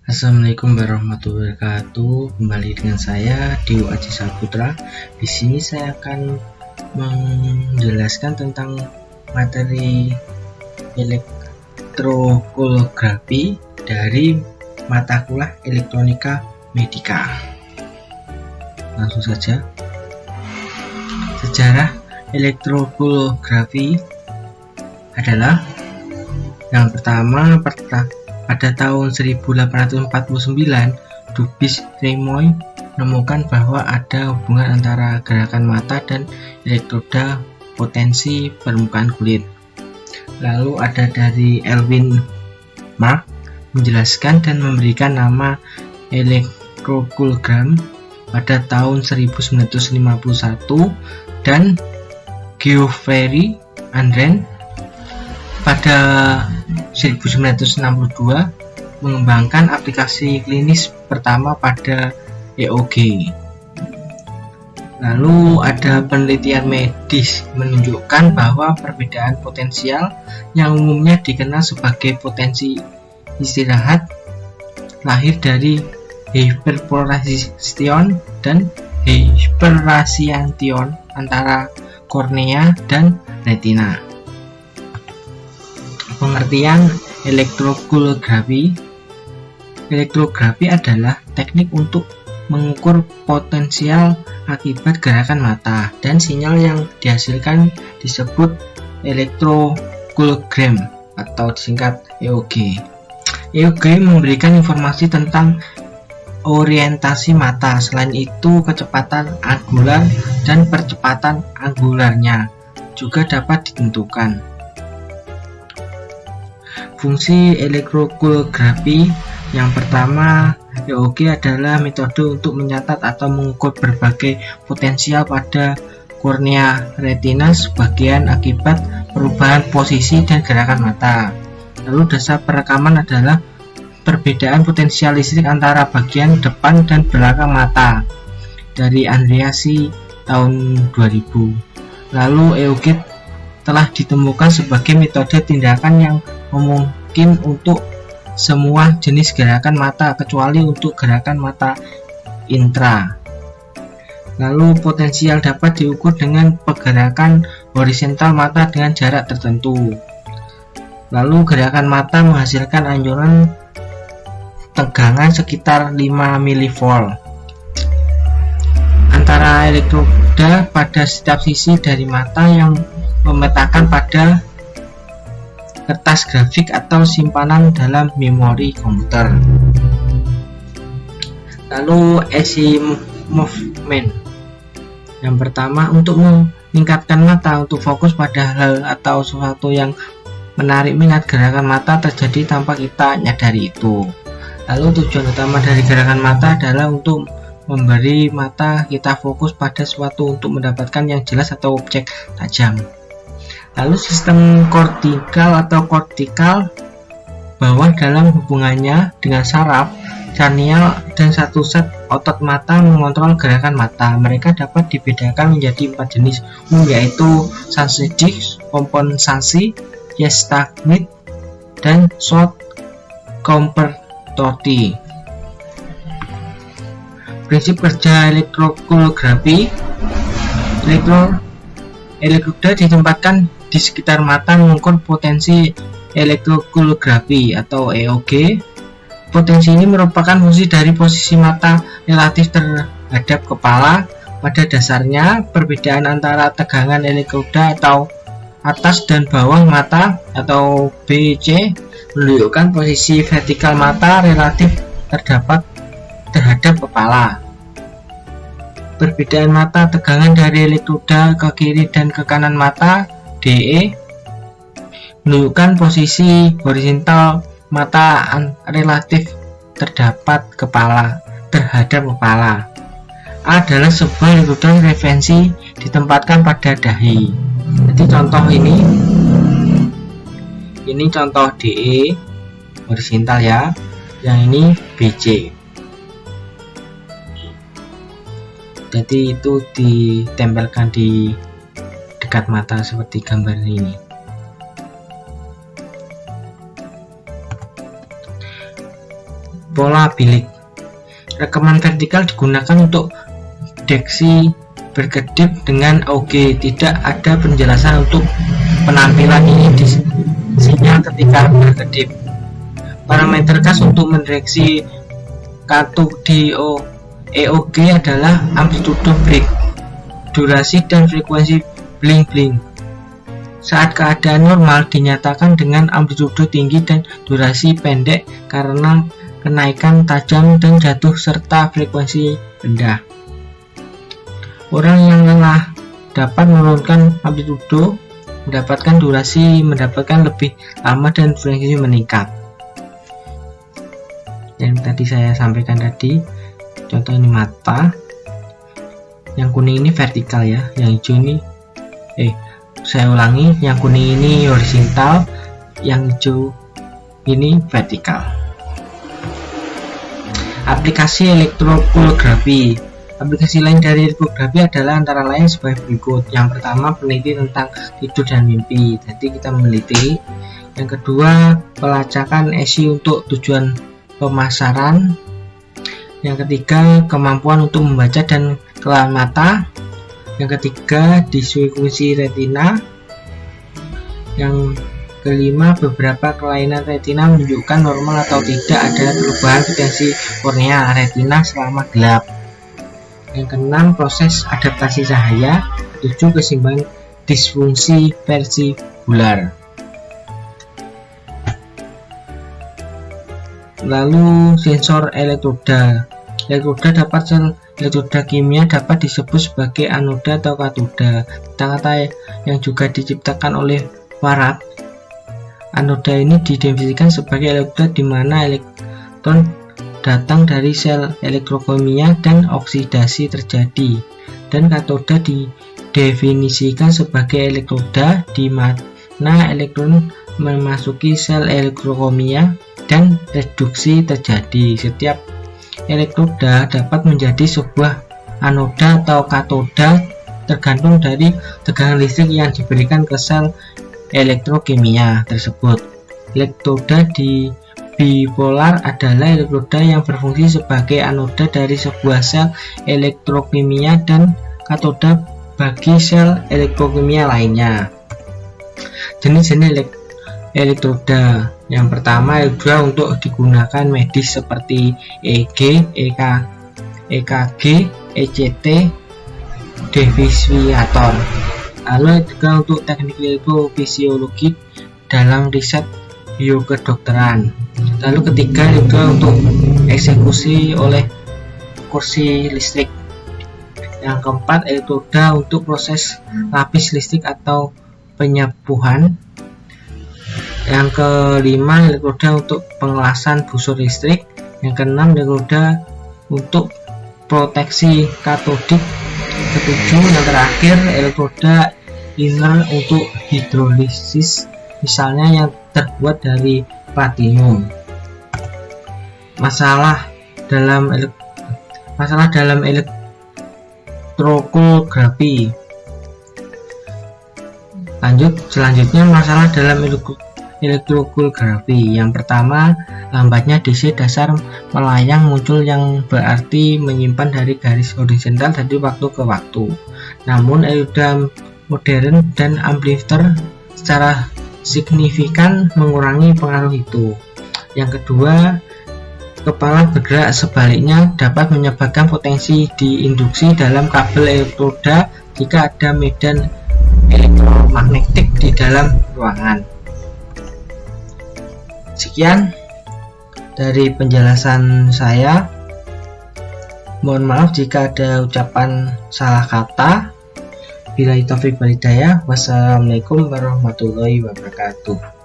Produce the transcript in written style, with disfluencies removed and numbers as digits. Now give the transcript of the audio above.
Assalamualaikum warahmatullahi wabarakatuh. Kembali dengan saya Dio Aji Saputra. Di sini saya akan menjelaskan tentang materi elektrokoolografi dari mata kuliah Elektronika Medika. Langsung saja. Sejarah elektrokoolografi adalah yang pertama pada tahun 1849, Dubis Remoy menemukan bahwa ada hubungan antara gerakan mata dan elektroda potensi permukaan kulit. Lalu ada dari Elwin Mark menjelaskan dan memberikan nama elektrokoologram pada tahun 1951, dan Geoffrey Andren pada 1962 mengembangkan aplikasi klinis pertama pada EOG. Lalu ada penelitian medis menunjukkan bahwa perbedaan potensial yang umumnya dikenal sebagai potensi istirahat lahir dari hyperpolarization dan hyperradiation antara kornea dan retina. Pengertian elektrokoolografi. Elektrografi adalah teknik untuk mengukur potensial akibat gerakan mata, dan sinyal yang dihasilkan disebut elektrokoologram atau disingkat EOG. EOG memberikan informasi tentang orientasi mata. Selain itu, kecepatan angular dan percepatan angularnya juga dapat ditentukan. Fungsi elektrokoolografi yang pertama, EOG adalah metode untuk mencatat atau mengukur berbagai potensial pada kornea retina sebagian akibat perubahan posisi dan gerakan mata. Lalu dasar perekaman adalah perbedaan potensial listrik antara bagian depan dan belakang mata dari Andreassi tahun 2000. Lalu EOG telah ditemukan sebagai metode tindakan yang memungkin untuk semua jenis gerakan mata kecuali untuk gerakan mata intra. Lalu potensial dapat diukur dengan pergerakan horizontal mata dengan jarak tertentu. Lalu gerakan mata menghasilkan anjuran tegangan sekitar 5 mV antara elektroda pada setiap sisi dari mata yang memetakan pada kertas grafik atau simpanan dalam memori komputer. Lalu movement. Yang pertama, untuk meningkatkan mata untuk fokus pada hal atau sesuatu yang menarik minat gerakan mata terjadi tanpa kita nyadari itu. Lalu tujuan utama dari gerakan mata adalah untuk memberi mata kita fokus pada sesuatu untuk mendapatkan yang jelas atau objek tajam. Lalu sistem kortikal atau kortikal bawah dalam hubungannya dengan saraf, cranial, dan satu set otot mata mengontrol gerakan mata. Mereka dapat dibedakan menjadi 4 jenis umum, yaitu sensitif, kompensasi, gestagnet, dan short compertorti. Prinsip kerja elektrokoolografi. Elektroda ditempatkan di sekitar mata mengukur potensi elektrokoolografi atau EOG. Potensi ini merupakan fungsi dari posisi mata relatif terhadap kepala. Pada dasarnya, perbedaan antara tegangan elektroda atau atas dan bawah mata atau BC menunjukkan posisi vertikal mata relatif terhadap kepala. Perbedaan mata tegangan dari elektroda ke kiri dan ke kanan mata DE menunjukkan posisi horizontal mata relatif terhadap kepala. A adalah sebuah elektroda referensi ditempatkan pada dahi. Jadi contoh ini contoh DE horizontal ya, yang ini BC. Jadi itu ditempelkan di dekat mata seperti gambar ini. bipolar bilik. Rekaman vertikal digunakan untuk deteksi berkedip dengan AUG. Tidak ada penjelasan untuk penampilan ini di sinyal ketika berkedip. Parameter khas untuk mendeteksi katode EOG adalah amplitude break, durasi dan frekuensi bling-bling. Saat keadaan normal dinyatakan dengan amplitude tinggi dan durasi pendek karena kenaikan tajam dan jatuh serta frekuensi rendah. Orang yang lelah dapat menurunkan amplitude, mendapatkan durasi mendapatkan lebih lama dan frekuensi meningkat. Yang tadi saya sampaikan tadi, contoh ini mata, yang kuning ini vertikal ya, yang hijau ini saya ulangi, yang kuning ini horizontal, yang hijau ini vertikal. Aplikasi elektrokoolografi. Aplikasi lain dari elektrografi adalah antara lain sebagai berikut. Yang pertama, peneliti tentang tidur dan mimpi. Jadi kita meneliti. Yang kedua, pelacakan ESI untuk tujuan pemasaran. Yang ketiga, kemampuan untuk membaca dan kelainan mata. Yang ketiga, disfungsi retina. Yang kelima, beberapa kelainan retina menunjukkan normal atau tidak ada perubahan potensi kornea retina selama gelap. Yang keenam, proses adaptasi cahaya. 7, keseimbangan disfungsi vestibular. Lalu sensor elektroda. Elektroda kimia dapat disebut sebagai anoda atau katoda. Kata-kata yang juga diciptakan oleh Farad. Anoda ini didefinisikan sebagai elektroda di mana elektron datang dari sel elektrokimia dan oksidasi terjadi, dan katoda didefinisikan sebagai elektroda di mana elektron memasuki sel elektrokimia dan reduksi terjadi. Setiap elektroda dapat menjadi sebuah anoda atau katoda tergantung dari tegangan listrik yang diberikan ke sel elektrokimia tersebut. Elektroda di bipolar adalah elektroda yang berfungsi sebagai anoda dari sebuah sel elektrokimia dan katoda bagi sel elektrokimia lainnya. Jenis-jenis elektroda. Yang pertama, elektroda untuk digunakan medis seperti EEG, EKG, ECT, defibrillator. Lalu juga untuk teknik elektrofisiologi dalam riset biokedokteran. Lalu ketiga, juga untuk eksekusi oleh kursi listrik. Yang keempat, elektroda untuk proses lapis listrik atau penyepuhan. Yang kelima, elektroda untuk pengelasan busur listrik. Yang keenam, elektroda untuk proteksi katodik. Ketujuh, yang terakhir, elektroda inner untuk hidrolisis, misalnya yang terbuat dari platinum. Masalah dalam elektrokoolografi. Selanjutnya masalah dalam elektrokoolografi. Yang pertama, lambatnya DC dasar melayang muncul yang berarti menyimpan dari garis horizontal dari waktu ke waktu. Namun elektroda modern dan amplifier secara signifikan mengurangi pengaruh itu. Yang kedua, kepala bergerak sebaliknya dapat menyebabkan potensi diinduksi dalam kabel elektroda jika ada medan elektromagnetik di dalam ruangan. Sekian dari penjelasan saya. Mohon maaf jika ada ucapan salah kata. Billahi taufiq wal hidayah. Wassalamualaikum warahmatullahi wabarakatuh.